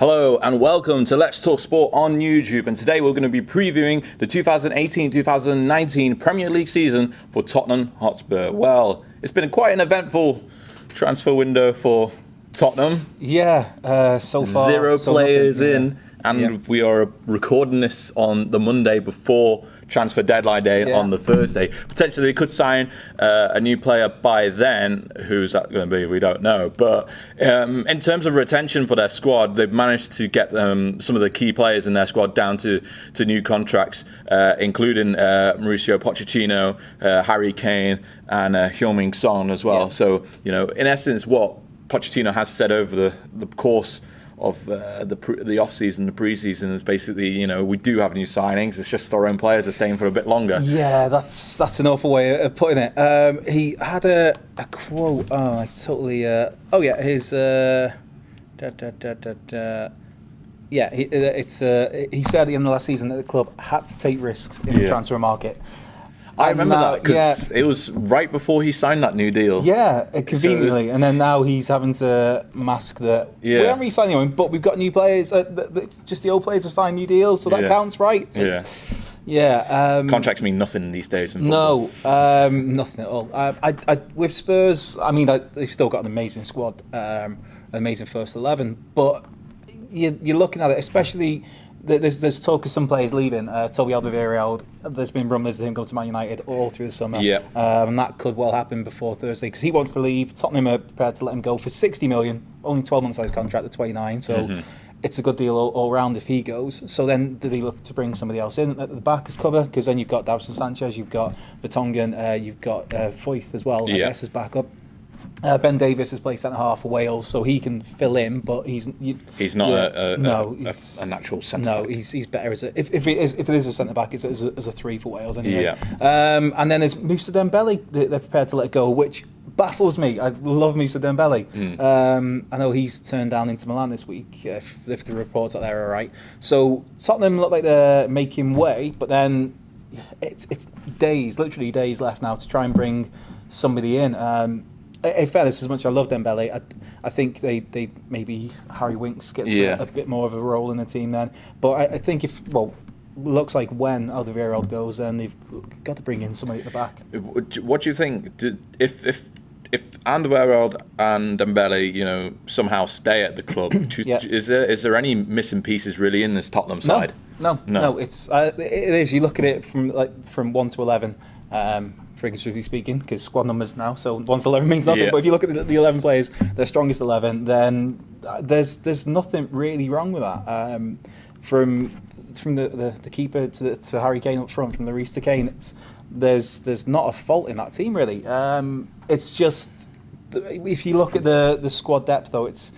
Hello and welcome to Let's Talk Sport on YouTube, and today we're going to be previewing the 2018-2019 Premier League season for Tottenham Hotspur. Well, it's been quite an eventful transfer window for Tottenham. Yeah, so far. Zero players in, and we are recording this on the Monday before transfer deadline day on the Thursday. Potentially they could sign a new player by then. Who's that going to be? We don't know. But in terms of retention for their squad, they've managed to get some of the key players in their squad down to new contracts, including Mauricio Pochettino, Harry Kane, and Heung-min Son as well. So, you know, in essence, what Pochettino has said over the course of the off-season, the pre-season, is basically, you know, we do have new signings. It's just our own players are staying for a bit longer. Yeah, that's an awful way of putting it. He had a quote. Oh, I totally. His. He said at the end of last season that the club had to take risks in the transfer market. I remember that because it was right before he signed that new deal. Yeah, conveniently. And then now he's having to mask that we haven't re-signed anyone, but we've got new players. Just the old players have signed new deals, so that counts, right? So, contracts mean nothing these days in football. No, nothing at all. With Spurs, I mean, they've still got an amazing squad, an amazing first 11, but you're looking at it, especially. There's talk of some players leaving. Toby Alderweireld, there's been rumours of him going to Man United all through the summer. And that could well happen before Thursday because he wants to leave. Tottenham are prepared to let him go for 60 million, only 12 months on his contract at 29. So it's a good deal all round if he goes. So then do they look to bring somebody else in at the back as cover? Because then you've got Davinson Sanchez, you've got Vertonghen, you've got Foyth as well, I guess, as backup. Ben Davies has played centre half for Wales, so he can fill in, but he's not a natural centre back. No, he's better as if it is a centre back, it's as a 3 for Wales anyway. And then there's Moussa Dembele. They're prepared to let go, which baffles me. I love Moussa Dembele. I know he's turned down Inter Milan this week, if the reports out there are right. So Tottenham look like they're making way, but then it's literally days left now to try and bring somebody in. In fairness, as much as I love Dembele, I think they maybe Harry Winks gets a bit more of a role in the team then. But I think looks like when Alderweireld goes, then they've got to bring in somebody at the back. What do you think? If Alderweireld and Dembele, you know, somehow stay at the club, is there any missing pieces really in this Tottenham side? No. It is. You look at it from 1 to 11. Figuratively speaking, because squad numbers now, so 1 to 11 means nothing. But if you look at the 11 players, their strongest 11, then there's nothing really wrong with that. From the keeper to Harry Kane up front, from Lloris to Kane, there's not a fault in that team really. It's just if you look at the squad depth though, it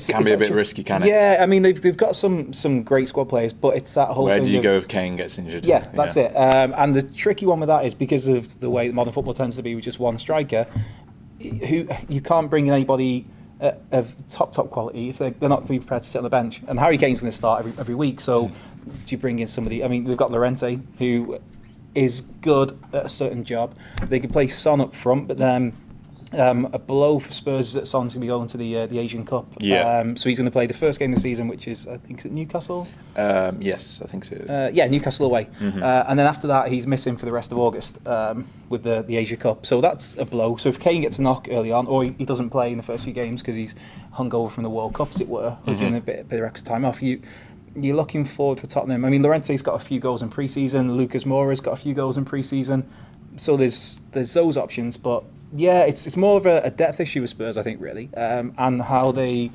can be a bit risky, can it? Yeah, I mean they've got some great squad players, but it's that whole thing. Where do you go if Kane gets injured? Yeah, that's it. And the tricky one with that is because of the way modern football tends to be with just one striker, who you can't bring in anybody of top quality if they're not going to be prepared to sit on the bench. And Harry Kane's going to start every week, so do you bring in somebody? I mean, they've got Llorente, who is good at a certain job. They could play Son up front, but then a blow for Spurs is that Son's going to be going to the Asian Cup. So he's going to play the first game of the season, which is, I think, Newcastle? Yes, I think so. Newcastle away. And then after that, he's missing for the rest of August with the Asia Cup. So that's a blow. So if Kane gets a knock early on, or he doesn't play in the first few games because he's hungover from the World Cup, as it were, or given a bit of extra time off, you're looking forward for Tottenham. I mean, Llorente's got a few goals in pre-season. Lucas Moura's got a few goals in pre-season. So there's those options, but yeah, it's more of a depth issue with Spurs, I think, really, and how they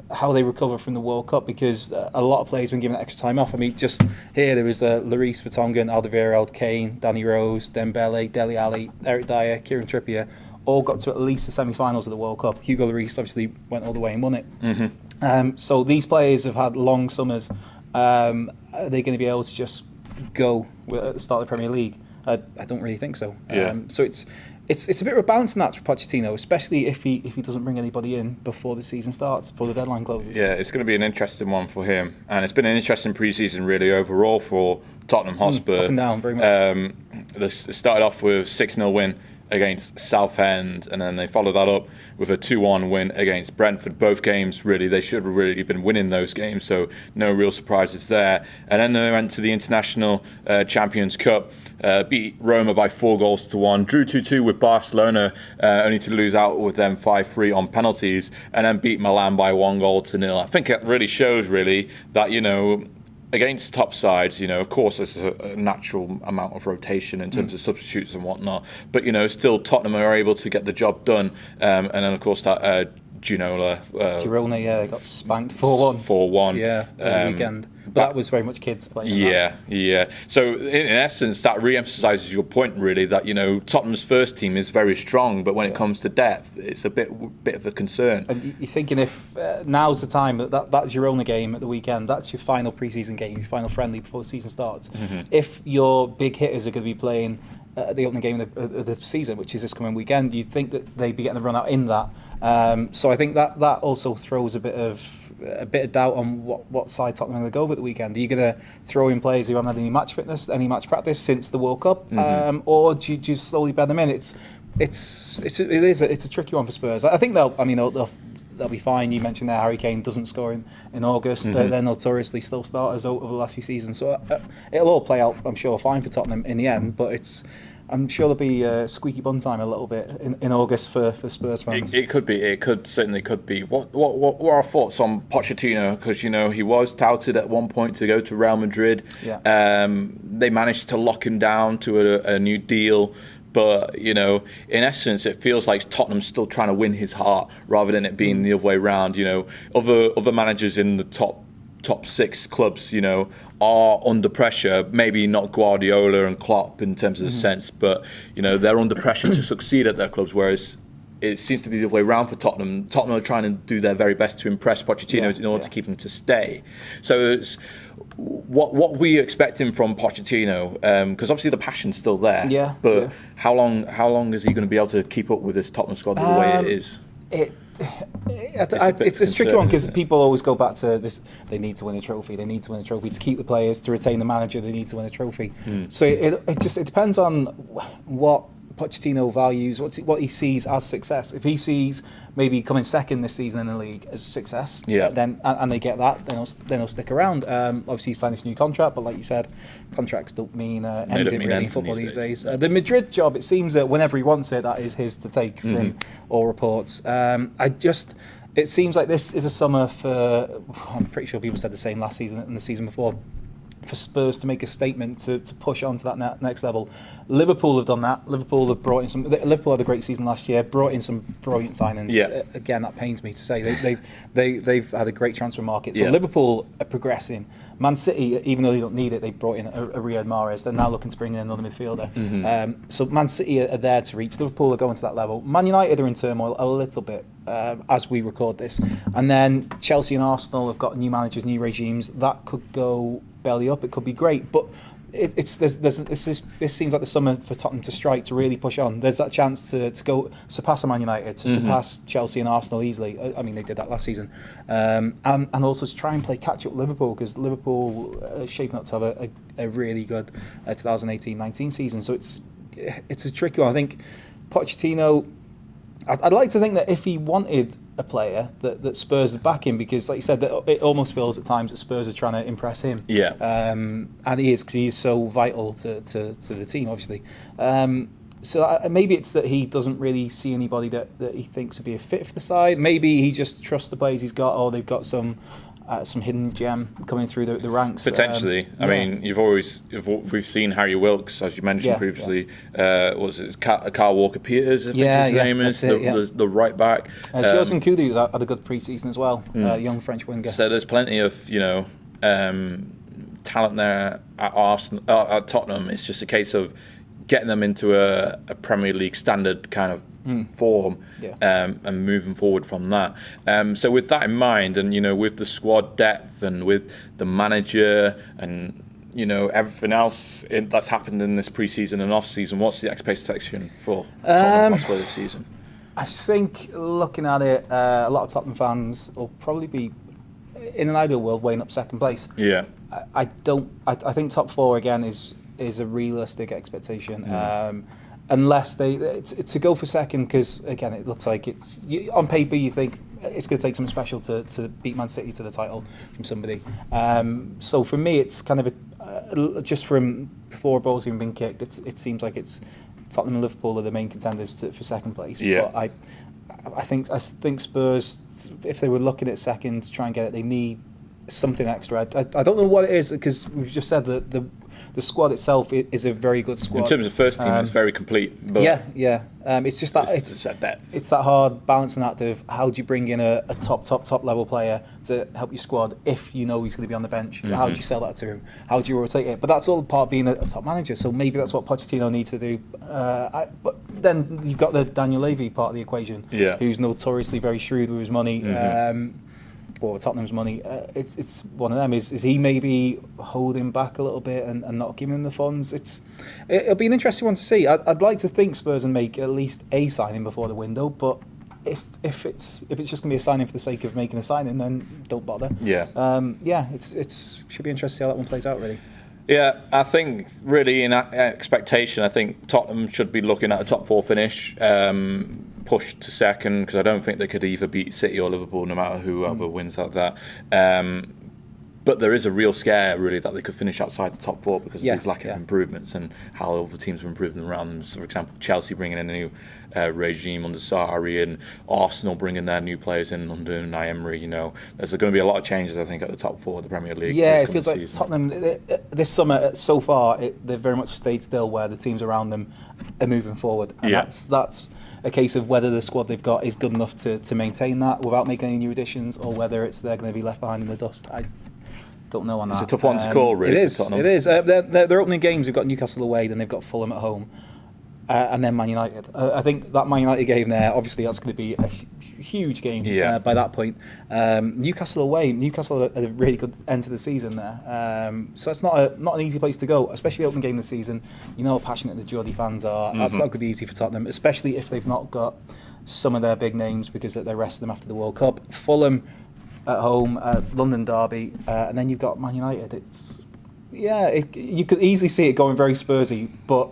recover from the World Cup, because a lot of players have been given extra time off. I mean, just here there was Lloris, Vertonghen, Alderweireld, Kane, Danny Rose, Dembele, Dele Alli, Eric Dyer, Kieran Trippier, all got to at least the semi-finals of the World Cup. Hugo Lloris obviously went all the way and won it. So these players have had long summers. Are they going to be able to just go at the start of the Premier League? I don't really think so. So it's a bit of a balance in that for Pochettino, especially if he doesn't bring anybody in before the season starts, before the deadline closes. Yeah, it's going to be an interesting one for him, and it's been an interesting pre-season really overall for Tottenham Hotspur. Up and down, very much. They started off with 6-0 win against Southend, and then they followed that up with a 2-1 win against Brentford. Both games, really, they should have really been winning those games, so no real surprises there. And then they went to the International Champions Cup, beat Roma by 4-1, drew 2-2 with Barcelona, only to lose out with them 5-3 on penalties, and then beat Milan by 1-0. I think it really shows, really, that, against top sides, of course there's a natural amount of rotation in terms of substitutes and whatnot, but still Tottenham are able to get the job done, and then of course that Girona, got spanked 4-1. 4-1. Over the weekend. But that was very much kids playing. Yeah. So in essence, that re-emphasises your point, really, that Tottenham's first team is very strong, but when it comes to depth, it's a bit of a concern. And you're thinking, if now's the time, that Girona game at the weekend, that's your final pre-season game, your final friendly before the season starts. If your big hitters are going to be playing the opening game of the season, which is this coming weekend, you think that they'd be getting the run out in that. So I think that also throws a bit of doubt on what side Tottenham are going to go with the weekend. Are you going to throw in players who haven't had any match fitness, any match practice since the World Cup, or do you slowly bed them in? It's a tricky one for Spurs. I think they'll be fine. You mentioned there Harry Kane doesn't score in August. They're notoriously slow starters over the last few seasons, so it'll all play out, I'm sure, fine for Tottenham in the end. But I'm sure there'll be squeaky bun time a little bit in August for Spurs fans. It could be. It certainly could be. What are our thoughts on Pochettino? Because he was touted at one point to go to Real Madrid. Yeah. They managed to lock him down to a new deal. But, in essence, it feels like Tottenham's still trying to win his heart rather than it being the other way around. Other managers in the top 6 clubs, are under pressure. Maybe not Guardiola and Klopp in terms of the sense, but, they're under pressure to succeed at their clubs, whereas it seems to be the other way around for Tottenham. Tottenham are trying to do their very best to impress Pochettino in order to keep him to stay. So it's what we expecting from Pochettino, because obviously the passion's still there. Yeah. But how long is he going to be able to keep up with this Tottenham squad the way it is? It's a tricky one because people always go back to this. They need to win a trophy. They need to win a trophy to keep the players, to retain the manager. They need to win a trophy. So it depends on what Pochettino values, what he sees as success. If he sees maybe coming second this season in the league as success, then and they get that, then they'll stick around. Obviously, he signed this new contract, but like you said, contracts don't mean anything really in football these days. The Madrid job, it seems that whenever he wants it, that is his to take from all reports. It seems like this is a summer for. I'm pretty sure people said the same last season and the season before. For Spurs to make a statement to push on to that next level. Liverpool have done that. Liverpool have brought in some. Liverpool had a great season last year. Brought in some brilliant signings. Again, that pains me to say they've had a great transfer market. So Liverpool are progressing. Man City, even though they don't need it, they brought in a Riyad Mahrez. They're now looking to bring in another midfielder. So Man City are there to reach. Liverpool are going to that level. Man United are in turmoil a little bit as we record this, and then Chelsea and Arsenal have got new managers, new regimes. That could go belly up. It could be great, but this seems like the summer for Tottenham to strike, to really push on. There's that chance to go surpass Man United, to surpass Chelsea and Arsenal easily. I mean, they did that last season, and also to try and play catch up with Liverpool, because Liverpool are shaping up to have a really good 2018-19 season. So it's a tricky one. I think Pochettino, I'd like to think that if he wanted a player that Spurs would back him, because like you said, that it almost feels at times that Spurs are trying to impress him. And he is, because he's so vital to the team, obviously. So maybe it's that he doesn't really see anybody that he thinks would be a fit for the side. Maybe he just trusts the players he's got, or they've got some hidden gem coming through the ranks. Potentially. I mean, we've seen Harry Wilkes, as you mentioned previously. Was it Carl Walker-Peters? I think his name is the right back. Jordan Kudu had a good pre-season as well. Young French winger. So there's plenty of talent there at Arsenal, at Tottenham. It's just a case of getting them into a Premier League standard kind of form, and moving forward from that. So with that in mind, and with the squad depth, and with the manager, and everything else that's happened in this pre-season and off-season, what's the expectation for Tottenham Hotspur this season? I think, looking at it, a lot of Tottenham fans will probably be, in an ideal world, weighing up second place. I think top 4 again is a realistic expectation. unless to go for second, because again, it looks like on paper you think it's going to take something special to beat Man City to the title from somebody. So for me, it's kind of just from before a ball's even been kicked, it seems like it's Tottenham and Liverpool are the main contenders for second place. Yeah. But I think Spurs, if they were looking at second to try and get it, they need something extra. I don't know what it is, because we've just said that the squad itself is a very good squad. In terms of first team, it's very complete. But yeah. It's just that it's that hard balancing act of how do you bring in a top level player to help your squad if you know he's going to be on the bench. How do you sell that to him? How do you rotate it? But that's all part of being a top manager. So maybe that's what Pochettino needs to do. But then you've got the Daniel Levy part of the equation, who's notoriously very shrewd with his money. Or Tottenham's money. It's one of them. Is he maybe holding back a little bit and not giving them the funds? It'll be an interesting one to see. I'd like to think Spurs and make at least a signing before the window, but if it's just going to be a signing for the sake of making a signing, then don't bother. It's should be interesting to see how that one plays out, really. Yeah, I think really in expectation, I think Tottenham should be looking at a top 4 finish, pushed to second, because I don't think they could either beat City or Liverpool, no matter whoever wins out that. But there is a real scare, really, that they could finish outside the top 4 because of these lack of improvements and how other teams are improving around them. So, for example, Chelsea bringing in a new regime under Sarri, and Arsenal bringing their new players in under Unai Emery. There's going to be a lot of changes, I think, at the top 4 of the Premier League. Yeah, it feels like Tottenham this summer so far they've very much stayed still, where the teams around them are moving forward, and that's a case of whether the squad they've got is good enough to maintain that without making any new additions, or whether they're going to be left behind in the dust. I don't know on that. It's a tough one to call, really. It is. They're opening games. They've got Newcastle away, then they've got Fulham at home, and then Man United. I think that Man United game there, obviously, that's going to be a huge game by that point. Newcastle away. Newcastle had a really good end to the season there. So it's not an easy place to go, especially the opening game of the season. You know how passionate the Geordie fans are. That's not going to be easy for Tottenham, especially if they've not got some of their big names because they rested them after the World Cup. Fulham at home, London derby, and then you've got Man United. You could easily see it going very Spursy, but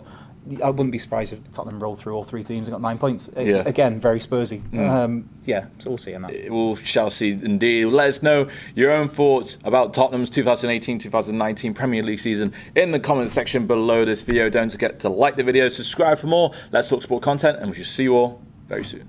I wouldn't be surprised if Tottenham rolled through all 3 teams and got 9 points. Again, very Spursy. So we'll see on that. We shall see indeed. Let us know your own thoughts about Tottenham's 2018-2019 Premier League season in the comment section below this video. Don't forget to like the video, subscribe for more Let's Talk Sport content, and we shall see you all very soon.